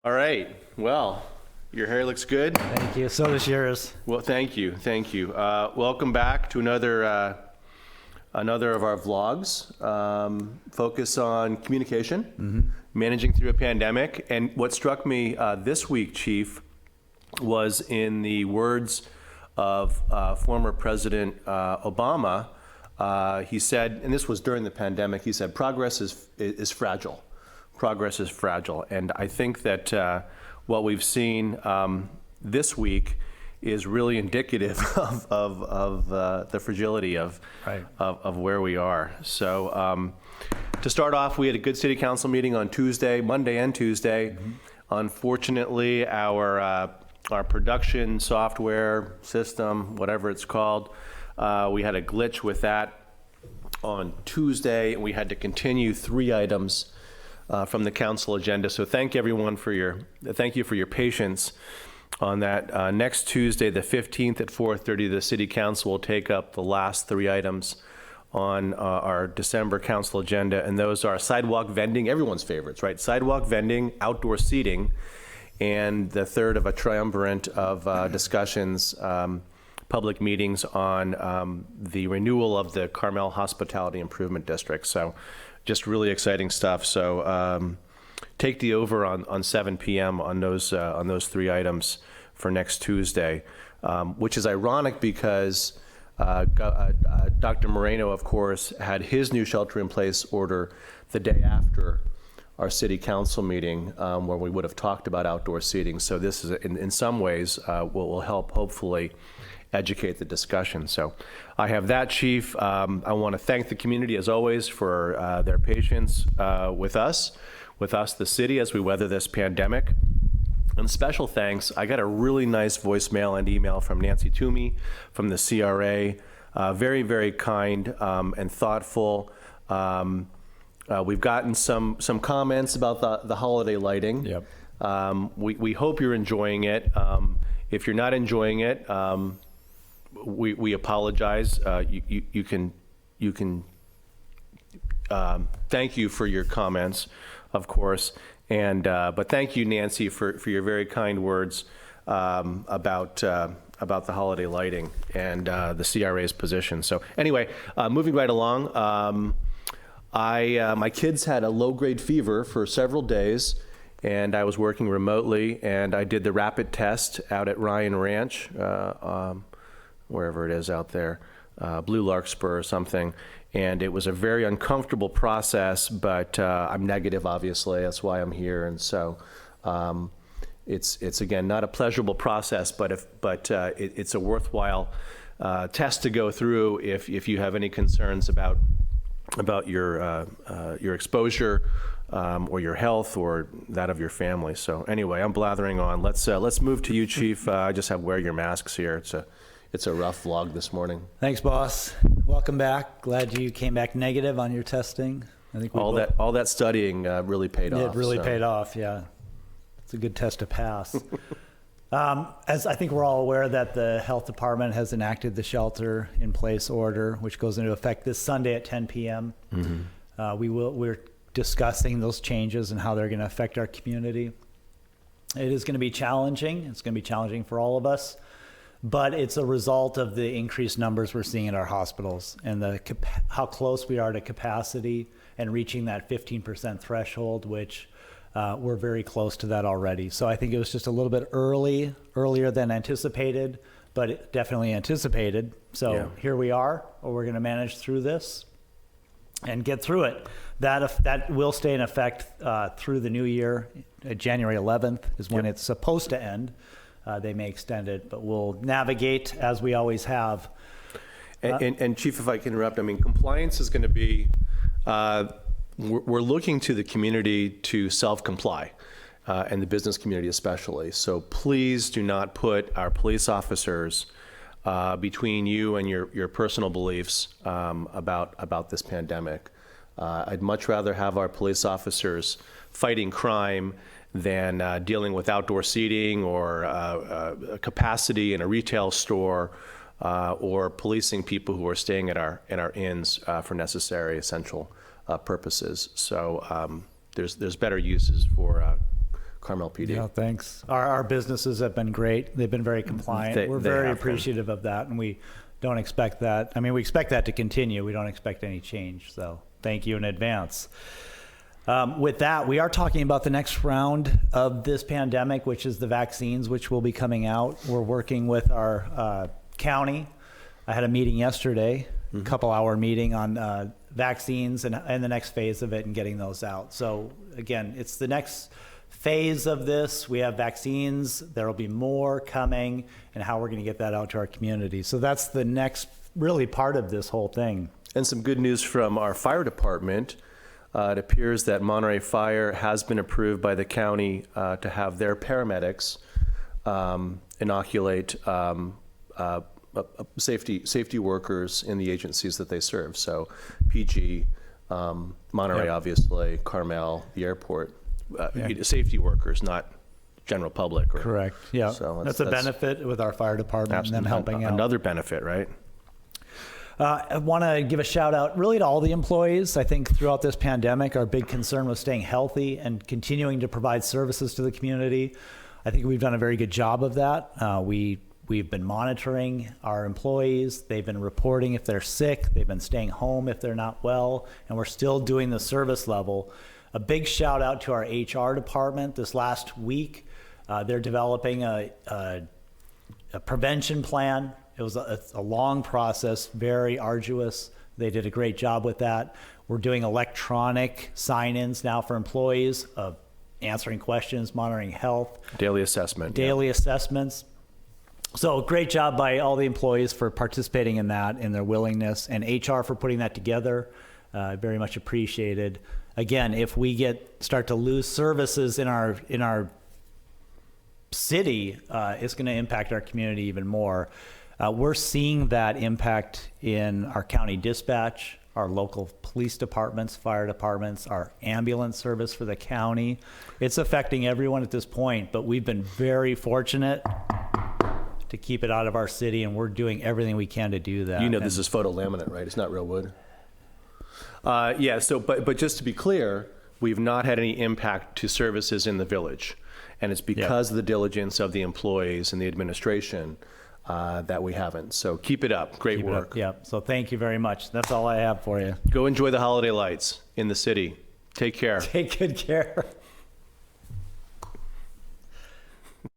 All right. Well, your hair looks good. Thank you. So does yours. Well, thank you. Thank you. Welcome back to another of our vlogs. Focus on communication, managing through a pandemic. And what struck me this week, Chief, was in the words of former President Obama. He said, and this was during the pandemic, he said, progress is fragile. Progress is fragile. And I think that what we've seen this week is really indicative of the fragility of where we are. So to start off, we had a good city council meeting on Tuesday, Monday and Tuesday. Unfortunately, our production software system, whatever it's called, we had a glitch with that on Tuesday, and we had to continue 3 items from the council agenda. So thank you for your patience on that. Next Tuesday, the 15th at 4:30, the city council will take up the last 3 items on our December council agenda, and those are sidewalk vending, everyone's favorites, right? Sidewalk vending, outdoor seating, and the third of a triumvirate of discussions, public meetings on the renewal of the Carmel Hospitality Improvement District. So just really exciting stuff. So take the over on 7 p.m. on those 3 items for next Tuesday, which is ironic because Dr. Moreno, of course, had his new shelter-in-place order the day after our city council meeting, where we would have talked about outdoor seating. So this is, in some ways, will help hopefully educate the discussion. So I have that, Chief. I want to thank the community, as always, for their patience with us, the city, as we weather this pandemic. And special thanks, I got a really nice voicemail and email from Nancy Toomey from the CRA. Very, very kind and thoughtful. We've gotten some comments about the holiday lighting. Yep. We hope you're enjoying it. If you're not enjoying it, we apologize. You can thank you for your comments, of course, and but thank you, Nancy, for your very kind words about the holiday lighting and the CRA's position. So anyway, moving right along, my kids had a low-grade fever for several days, and I was working remotely, and I did the rapid test out at Ryan Ranch, wherever it is out there, Blue Larkspur or something, and it was a very uncomfortable process, but I'm negative, obviously, that's why I'm here, and so it's again, not a pleasurable process, but it's a worthwhile test to go through if you have any concerns about your exposure or your health or that of your family. So anyway, I'm blathering on. Let's move to you, Chief. I just have wear your masks here. It's a rough vlog this morning. Thanks, boss. Welcome back. Glad you came back negative on your testing. I think all that studying really paid off. It really paid off, yeah. It's a good test to pass. As I think we're all aware that the health department has enacted the shelter-in-place order, which goes into effect this Sunday at 10 p.m. We're discussing those changes and how they're going to affect our community. It is going to be challenging. It's going to be challenging for all of us, but it's a result of the increased numbers we're seeing in our hospitals and how close we are to capacity and reaching that 15% threshold, which we're very close to that already. So I think it was just a little bit earlier than anticipated, but definitely anticipated. So Here we are. We're going to manage through this and get through it. That will stay in effect through the new year. January 11th is when it's supposed to end. They may extend it, but we'll navigate as we always have. And Chief, if I can interrupt, I mean, compliance is going to be, we're looking to the community to self-comply, and the business community especially. So please do not put our police officers between you and your personal beliefs about this pandemic. I'd much rather have our police officers fighting crime than dealing with outdoor seating or capacity in a retail store, or policing people who are staying at our inns for necessary essential purposes. So there's better uses for Carmel PD. Yeah, thanks. Our businesses have been great. They've been very compliant. We're They very have been. appreciative of that, and we don't expect that. I mean, we expect that to continue. We don't expect any change. So thank you in advance. With that, we are talking about the next round of this pandemic, which is the vaccines, which will be coming out. We're working with our county. I had a meeting yesterday, a couple-hour meeting on vaccines and the next phase of it and getting those out. So again, it's the next phase of this. We have vaccines. There will be more coming, and how we're going to get that out to our community. So that's the next really part of this whole thing. And some good news from our fire department. It appears that Monterey Fire has been approved by the county to have their paramedics inoculate safety workers in the agencies that they serve. So PG, Monterey, Yep. obviously, Carmel, the airport, safety workers, not general public. Right? Correct. Yeah. So that's a benefit with our fire department and them helping out. Another benefit, right? I want to give a shout out really to all the employees. I think throughout this pandemic, our big concern was staying healthy and continuing to provide services to the community. I think we've done a very good job of that. We've been monitoring our employees. They've been reporting if they're sick. They've been staying home if they're not well, and we're still doing the service level. A big shout out to our HR department. This last week, they're developing a prevention plan. It was a long process, very arduous. They did a great job with that. We're doing electronic sign-ins now for employees of answering questions, monitoring health. Daily assessment. Daily assessments. So great job by all the employees for participating in that and their willingness, and HR for putting that together. Very much appreciated. Again, if we start to lose services in our city, it's going to impact our community even more. We're seeing that impact in our county dispatch, our local police departments, fire departments, our ambulance service for the county. It's affecting everyone at this point, but we've been very fortunate to keep it out of our city, and we're doing everything we can to do that. You know, this is photo laminate, right? It's not real wood. Yeah. So, but just to be clear, we've not had any impact to services in the village, and it's because of the diligence of the employees and the administration that we haven't. So keep it up. Great work. Yeah. So thank you very much. That's all I have for you. Go enjoy the holiday lights in the city. Take care. Take good care.